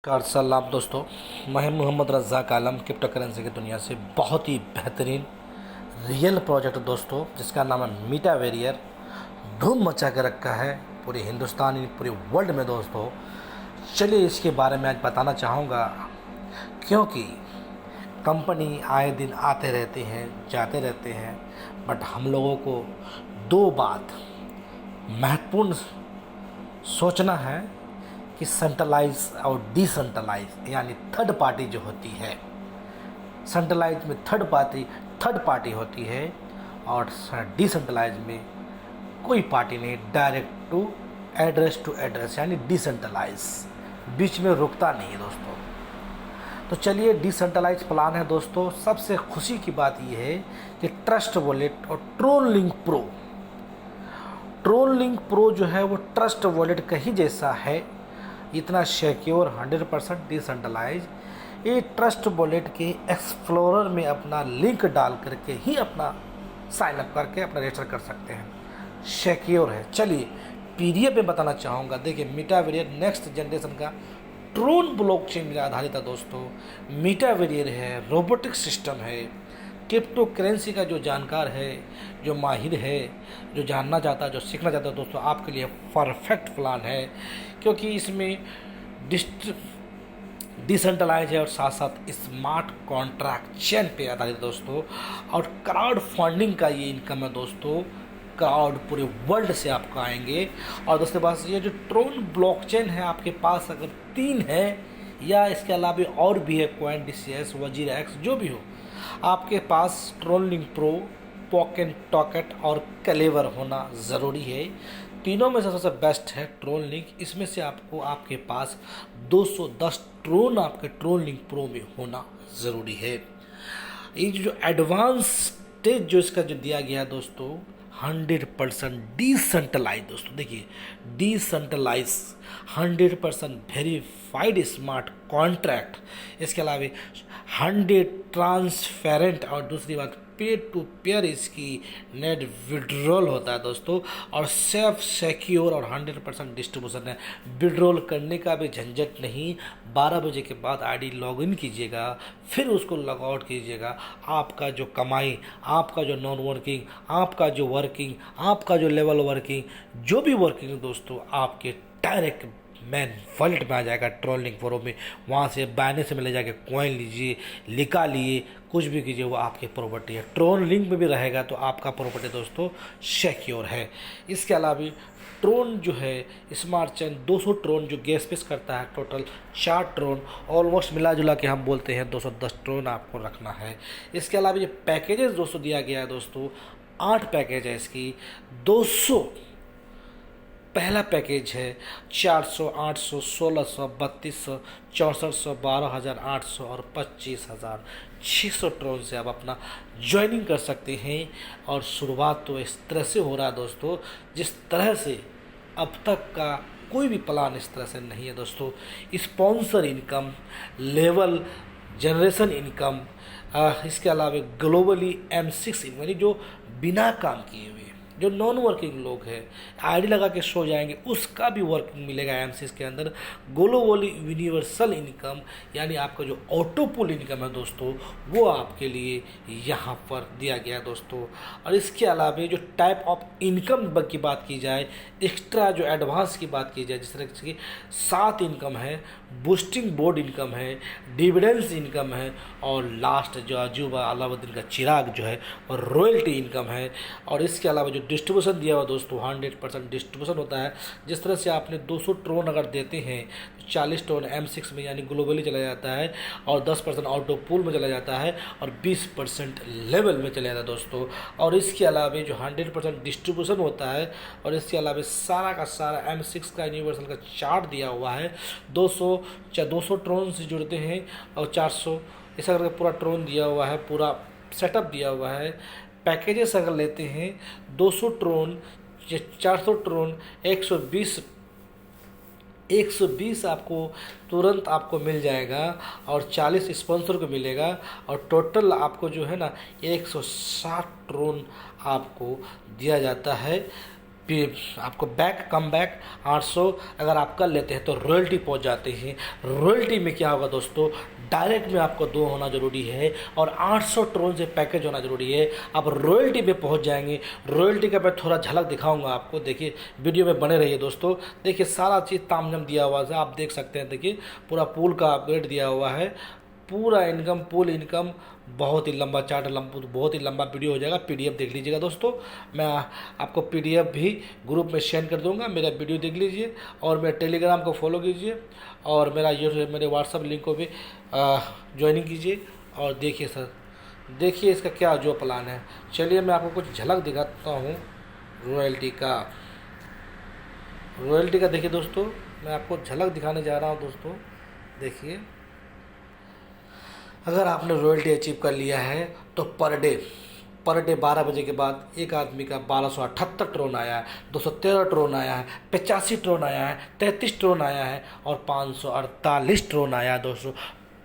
Car सलाम दोस्तों। मैं मोहम्मद रज़ाक आलम क्रिप्टो करेंसी की दुनिया से बहुत ही बेहतरीन रियल प्रोजेक्ट दोस्तों, जिसका नाम है मीटा वेरियर, धूम मचा के रखा है पूरे हिंदुस्तान पूरे वर्ल्ड में दोस्तों। चलिए इसके बारे में आज बताना चाहूँगा, क्योंकि कंपनी आए दिन आते रहते हैं जाते रहते हैं, बट हम लोगों को दो बात महत्वपूर्ण सोचना है कि सेंट्रलाइज और डिसेंट्रलाइज, यानी थर्ड पार्टी जो होती है। सेंट्रलाइज में थर्ड पार्टी होती है और डिसेंट्रलाइज में कोई पार्टी नहीं, डायरेक्ट टू एड्रेस यानी डिसेंट्रलाइज, बीच में रुकता नहीं है दोस्तों। तो चलिए, डिसेंट्रलाइज प्लान है दोस्तों। सबसे खुशी की बात यह है कि ट्रस्ट वॉलेट और ट्रोन लिंक प्रो जो है वो ट्रस्ट वॉलेट का ही जैसा है, इतना सिक्योर, 100% डिसेंट्रलाइज। ये ट्रस्ट वॉलेट के एक्सप्लोरर में अपना लिंक डाल करके ही अपना साइन अप करके अपना रजिस्टर कर सकते हैं, सिक्योर है। चलिए पीडीएफ में बताना चाहूँगा। देखिए, मीटा वेरियर नेक्स्ट जनरेशन का ट्रोन ब्लॉकचेन में आधारित है दोस्तों। मीटा वेरियर है, रोबोटिक सिस्टम है, क्रिप्टो करेंसी का जो जानकार है, जो माहिर है, जो जानना चाहता है, जो सीखना चाहता है दोस्तों, आपके लिए परफेक्ट प्लान है। क्योंकि इसमें डिसेंट्रलाइज है और साथ साथ स्मार्ट कॉन्ट्रैक्ट चेन पे आधारित दोस्तों, और क्राउड फंडिंग का ये इनकम है दोस्तों। क्राउड पूरे वर्ल्ड से आपको आएंगे। और दोस्तों बस ये जो ट्रोन ब्लॉकचेन है, आपके पास अगर 3 है या इसके अलावा और भी है, कॉइन DCS, वजीर एक्स, जो भी हो, आपके पास ट्रोन लिंक प्रो, पॉकेट टॉकेट और कलेवर होना ज़रूरी है। तीनों में से सबसे बेस्ट है ट्रोन लिंक। इसमें से आपको आपके पास 210 ट्रोन आपके ट्रोन लिंक प्रो में होना ज़रूरी है। ये जो एडवांस स्टेज जो इसका जो दिया गया है दोस्तों, 100% डिसेंट्रलाइज दोस्तों। देखिए, डिसेंट्रलाइज, 100% वेरीफाइड स्मार्ट कॉन्ट्रैक्ट, इसके अलावा 100 ट्रांसपेरेंट, और दूसरी बात पेयर टू पेयर इसकी नेट विड्रॉल होता है दोस्तों, और सेफ, सिक्योर और 100% डिस्ट्रीब्यूशन है। विड्रॉल करने का भी झंझट नहीं। 12 बजे के बाद आईडी लॉगिन कीजिएगा, फिर उसको लॉग आउट कीजिएगा। आपका जो कमाई, आपका जो नॉन वर्किंग, आपका जो वर्किंग, आपका जो लेवल वर्किंग, जो भी वर्किंग दोस्तों, आपके डायरेक्ट मैन वॉलेट में आ जाएगा ट्रोन लिंक प्रो में। वहाँ से बाइनेंस से ले जाके कॉइन लीजिए, निकालिए, कुछ भी कीजिए, वो आपकी प्रॉपर्टी है। ट्रोन लिंक में भी रहेगा तो आपका प्रॉपर्टी दोस्तों सिक्योर है। इसके अलावा ट्रोन जो है स्मार्ट चेन 200 ट्रोन जो गैस पेश करता है, टोटल 4 ट्रोन, ऑलमोस्ट मिला जुला के हम बोलते हैं 210 ट्रोन आपको रखना है। इसके अलावा ये पैकेजेस दोस्तों दिया गया है दोस्तों, 8 पैकेज है इसकी। 200 पहला पैकेज है 400, 800, 1600, 3200, 6400, 12800 और 25600 ट्रोन से आप अपना ज्वाइनिंग कर सकते हैं। और शुरुआत तो इस तरह से हो रहा है दोस्तों, जिस तरह से अब तक का कोई भी प्लान इस तरह से नहीं है दोस्तों। Sponsor income, level generation income, इसके अलावा ग्लोबली M6 इनकम, यानी जो बिना काम किए हुए, जो नॉन वर्किंग लोग हैं, आईडी लगा के सो जाएंगे, उसका भी वर्किंग मिलेगा M6 के अंदर। ग्लोबली यूनिवर्सल इनकम, यानी आपका जो ऑटो पुल इनकम है दोस्तों, वो आपके लिए यहाँ पर दिया गया है दोस्तों। और इसके अलावा जो टाइप ऑफ इनकम की बात की जाए, एक्स्ट्रा जो एडवांस की बात की जाए, जिस तरह की 7 इनकम है, बूस्टिंग बोर्ड इनकम है, डिविडेंड्स इनकम है, और लास्ट जो अजूबा अलाउद्दीन का चिराग जो है, और रॉयल्टी इनकम है। और इसके अलावा जो डिस्ट्रीब्यूशन दिया हुआ दोस्तों, 100% डिस्ट्रीब्यूशन होता है। जिस तरह से आपने 200 ट्रोन अगर देते हैं तो 40 ट्रोन M6 में यानी ग्लोबली चला जाता है, और 10% ऑटो पूल में चला जाता है, और 20% लेवल में चला जाता है दोस्तों। और इसके अलावा जो 100% डिस्ट्रीब्यूशन होता है, और इसके अलावा सारा का सारा M6 का यूनिवर्सल का चार्ट दिया हुआ है। 200 ट्रोन से जुड़ते हैं, और 400 ऐसा करके पूरा ट्रोन दिया हुआ है, पूरा सेटअप दिया हुआ है। पैकेजेस अगर लेते हैं 200 ट्रोन, 400 ट्रोन, 120 आपको तुरंत आपको मिल जाएगा, और 40 स्पॉन्सर को मिलेगा, और टोटल आपको जो है ना 160 ट्रोन आपको दिया जाता है। आपको बैक कम बैक 800 अगर आप कर लेते हैं तो रॉयल्टी पहुंच जाते हैं। रॉयल्टी में क्या होगा दोस्तों, डायरेक्ट में आपको 2 होना ज़रूरी है और 800 ट्रोन से पैकेज होना ज़रूरी है। आप रॉयल्टी पे पहुंच जाएंगे। रॉयल्टी का मैं थोड़ा झलक दिखाऊंगा आपको, देखिए वीडियो में बने रहिए दोस्तों। देखिए सारा चीज़ तामझाम दिया हुआ है, आप देख सकते हैं। देखिए पूरा पूल का अपग्रेड दिया हुआ है, पूरा इनकम पूल इनकम। बहुत ही लंबा चार्ट, बहुत ही लंबा वीडियो हो जाएगा। पीडीएफ देख लीजिएगा दोस्तों, मैं आपको पीडीएफ भी ग्रुप में शेयर कर दूंगा। मेरा वीडियो देख लीजिए और मेरे टेलीग्राम को फॉलो कीजिए और मेरे व्हाट्सअप लिंक को भी ज्वाइनिंग कीजिए। और देखिए सर, देखिए इसका क्या जो प्लान है। चलिए मैं आपको कुछ झलक दिखाता हूँ रॉयल्टी का। देखिए दोस्तों, मैं आपको झलक दिखाने जा रहा हूँ दोस्तों। देखिए अगर आपने रॉयल्टी अचीव कर लिया है तो पर डे 12 बजे के बाद एक आदमी का 1278 ट्रोन आया है, 213 ट्रोन आया है, 85 ट्रोन आया है, 33 ट्रोन आया है और 548 ट्रोन आया है दोस्तों।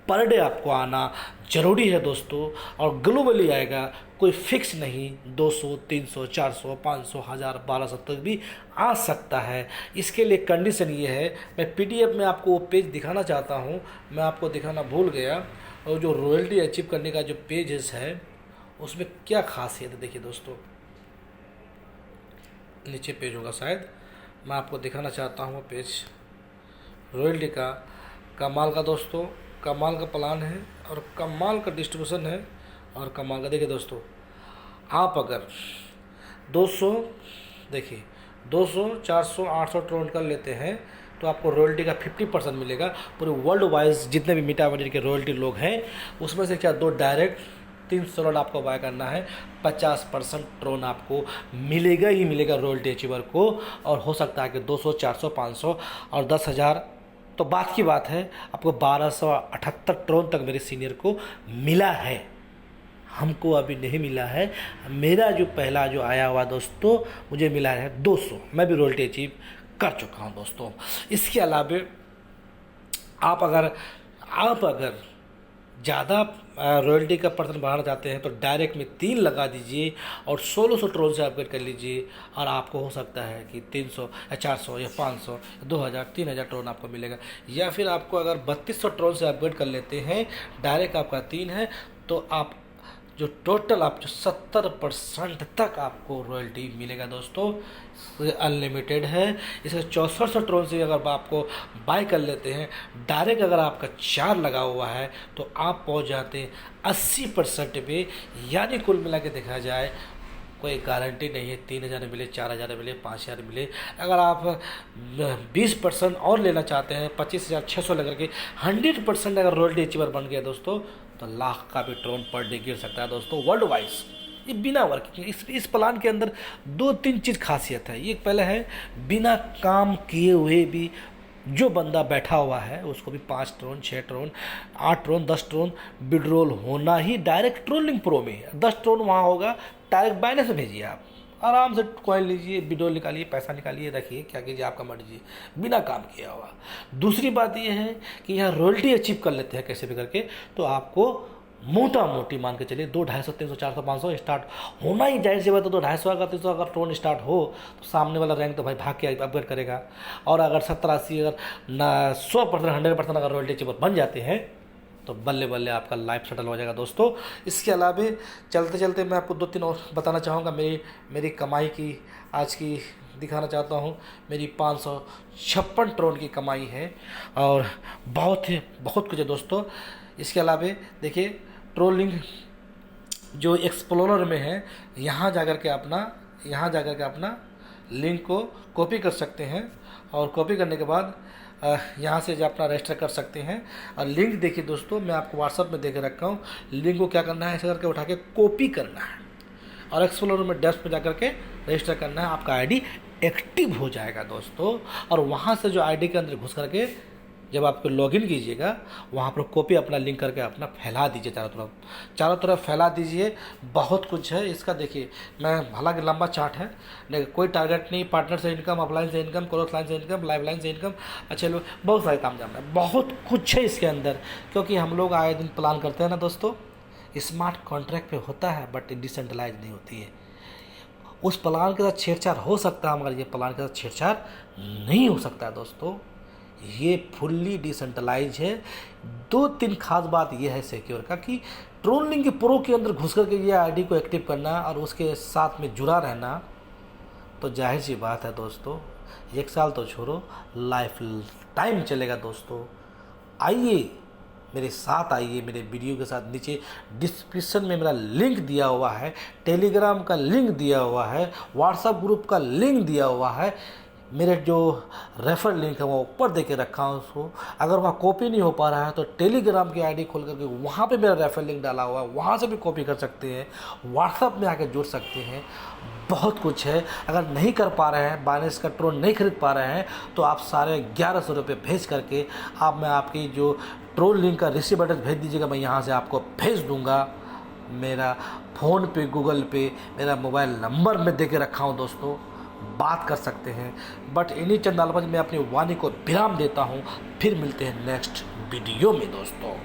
पर डे आपको आना ज़रूरी है दोस्तों, और ग्लोबली आएगा, कोई फिक्स नहीं। 200, 300, 400, 500, 1000, 1200 तक भी आ सकता है। इसके लिए कंडीशन ये है, मैं पीडीएफ में आपको वो पेज दिखाना चाहता हूँ, मैं आपको दिखाना भूल गया। और जो रॉयल्टी अचीव करने का जो पेजेस है उसमें क्या खासियत है, देखिए दोस्तों नीचे पेज होगा शायद, मैं आपको दिखाना चाहता हूँ पेज रॉयल्टी का। कमाल का दोस्तों, कमाल का प्लान है और कमाल का डिस्ट्रीब्यूशन है और कमाल का। देखिए दोस्तों, आप अगर 200 देखिए 200, 400, 800 ट्रोन कर लेते हैं तो आपको रॉयल्टी का 50% मिलेगा। पूरे वर्ल्ड वाइज जितने भी मीटावर्ल्ड के रॉयल्टी लोग हैं उसमें से क्या 2 डायरेक्ट 300 डॉलर आपको बाय करना है, 50% ट्रोन आपको मिलेगा ही मिलेगा रॉयल्टी अचीवर को। और हो सकता है कि 200, 400, 500 और 10,000 तो बात की बात है, आपको 1278 ट्रोन तक मेरे सीनियर को मिला है। हमको अभी नहीं मिला है। मेरा जो पहला जो आया हुआ दोस्तों मुझे मिला है 200, मैं भी रॉयल्टी अचीव कर चुका हूं दोस्तों। इसके अलावा आप अगर ज़्यादा रॉयल्टी का परसेंट बढ़ाना चाहते हैं तो डायरेक्ट में 3 लगा दीजिए और 1600 ट्रोन से अपग्रेड कर लीजिए और आपको हो सकता है कि 300 या 400 या 500, 2000, 3000 ट्रोन आपको मिलेगा। या फिर आपको अगर 3200 ट्रोन से अपग्रेड कर लेते हैं, डायरेक्ट आपका 3 है, तो आप जो टोटल आप जो 70% तक आपको रॉयल्टी मिलेगा दोस्तों। अनलिमिटेड है। इसका 6400 ट्रोन से अगर आपको बाय कर लेते हैं डायरेक्ट, अगर आपका 4 लगा हुआ है तो आप पहुंच जाते हैं 80% पे। यानी कुल मिला के देखा जाए कोई गारंटी नहीं है 3000 मिले, 4000 मिले, 5000 मिले। अगर आप 20% और लेना चाहते हैं 25,600 लेकर के 100% अगर रॉयल्टी अचीवर बन गया दोस्तों तो लाख का भी ट्रोन पर डे गिर सकता है दोस्तों वर्ल्ड वाइज। ये बिना वर्क इस प्लान के अंदर 2-3 चीज़ खासियत है। ये पहले है, बिना काम किए हुए भी जो बंदा बैठा हुआ है उसको भी 5 ट्रोन, 6 ट्रोन, 8 ट्रोन, 10 ट्रोन विड्रॉल होना ही डायरेक्ट ट्रोलिंग प्रो में। 10 ट्रोन वहाँ होगा, डायरेक्ट बाइनेंस में भेजिए, आप आराम से कॉइन लीजिए, विड्रॉल निकालिए, पैसा निकालिए, रखिए, क्या कीजिए आपका मर्जी, बिना काम किया हुआ। दूसरी बात ये है कि यहाँ रॉयल्टी अचीव कर लेते हैं कैसे भी करके, तो आपको मोटा मोटी मान के चलिए 200, 250, 300, 400, 500 स्टार्ट होना ही जाहिर सी बात है। तो 250 अगर 300 अगर ट्रोन स्टार्ट हो तो सामने वाला रैंक तो भाई भाग के अपग्रेड करेगा। और अगर 70, 80 अगर 100%, 100% अगर रॉयल्टी अचीवर बन जाते हैं तो बल्ले बल्ले आपका लाइफ सेटल हो जाएगा दोस्तों। इसके अलावा चलते चलते मैं आपको 2-3 और बताना चाहूँगा। मेरी कमाई की आज की दिखाना चाहता हूँ। मेरी 556 ट्रोन की कमाई है और बहुत कुछ है दोस्तों। इसके अलावा देखिए ट्रोलिंग जो एक्सप्लोरर में है, यहाँ जाकर के अपना लिंक को कॉपी कर सकते हैं और कॉपी करने के बाद यहाँ से जो अपना रजिस्टर कर सकते हैं। और लिंक देखिए दोस्तों, मैं आपको व्हाट्सअप में दे के रखा हूँ। लिंक को क्या करना है, ऐसे करके उठा के कॉपी करना है और एक्सप्लोरर में डेस्क पे जाकर के रजिस्टर करना है। आपका आईडी एक्टिव हो जाएगा दोस्तों। और वहाँ से जो आईडी के अंदर घुस करके जब आपको लॉगिन कीजिएगा वहाँ पर कॉपी अपना लिंक करके अपना फैला दीजिए, चारों तरफ फैला दीजिए। बहुत कुछ है इसका। देखिए मैं हालांकि लंबा चार्ट है लेकिन कोई टारगेट नहीं। पार्टनर से इनकम, अपलाइन से इनकम, क्रॉस लाइन से इनकम, लाइव लाइन से इनकम, अच्छे लोग, बहुत सारे काम जाना है, बहुत कुछ है इसके अंदर। क्योंकि हम लोग आए दिन प्लान करते हैं ना दोस्तों, स्मार्ट कॉन्ट्रैक्ट पे होता है बट डिसेंट्रलाइज नहीं होती है। उस प्लान के साथ छेड़छाड़ हो सकता है, मगर ये प्लान के साथ छेड़छाड़ नहीं हो सकता है दोस्तों। ये फुल्ली डिसेंट्रलाइज है। 2-3 खास बात ये है सिक्योर का कि ट्रोलिंग के प्रो के अंदर घुस करके ये आईडी को एक्टिव करना और उसके साथ में जुड़ा रहना, तो जाहिर सी बात है दोस्तों, 1 साल तो छोड़ो, लाइफ टाइम चलेगा दोस्तों। आइए मेरे साथ, आइए मेरे वीडियो के साथ, नीचे डिस्क्रिप्शन में मेरा लिंक दिया हुआ है, टेलीग्राम का लिंक दिया हुआ है, व्हाट्सएप ग्रुप का लिंक दिया हुआ है, मेरे जो रेफर लिंक है वो ऊपर दे के रखा हूँ उसको। अगर वहाँ कॉपी नहीं हो पा रहा है तो टेलीग्राम की आईडी खोल करके वहाँ पे मेरा रेफर लिंक डाला हुआ है, वहाँ से भी कॉपी कर सकते हैं, व्हाट्सएप में आके जुड़ सकते हैं। बहुत कुछ है। अगर नहीं कर पा रहे हैं, बाइनेंस का ट्रोन नहीं खरीद पा रहे हैं, तो आप सारे 1100 रुपये भेज करके मैं आपकी जो ट्रोन लिंक का रिसीव एड्रेस भेज दीजिएगा, मैं यहाँ से आपको भेज दूँगा। मेरा फ़ोन पे, गूगल पे, मेरा मोबाइल नंबर में दे के रखा हूँ दोस्तों, बात कर सकते हैं। बट इन्हीं चंद अल्फाज में अपनी वाणी को विराम देता हूँ, फिर मिलते हैं नेक्स्ट वीडियो में दोस्तों।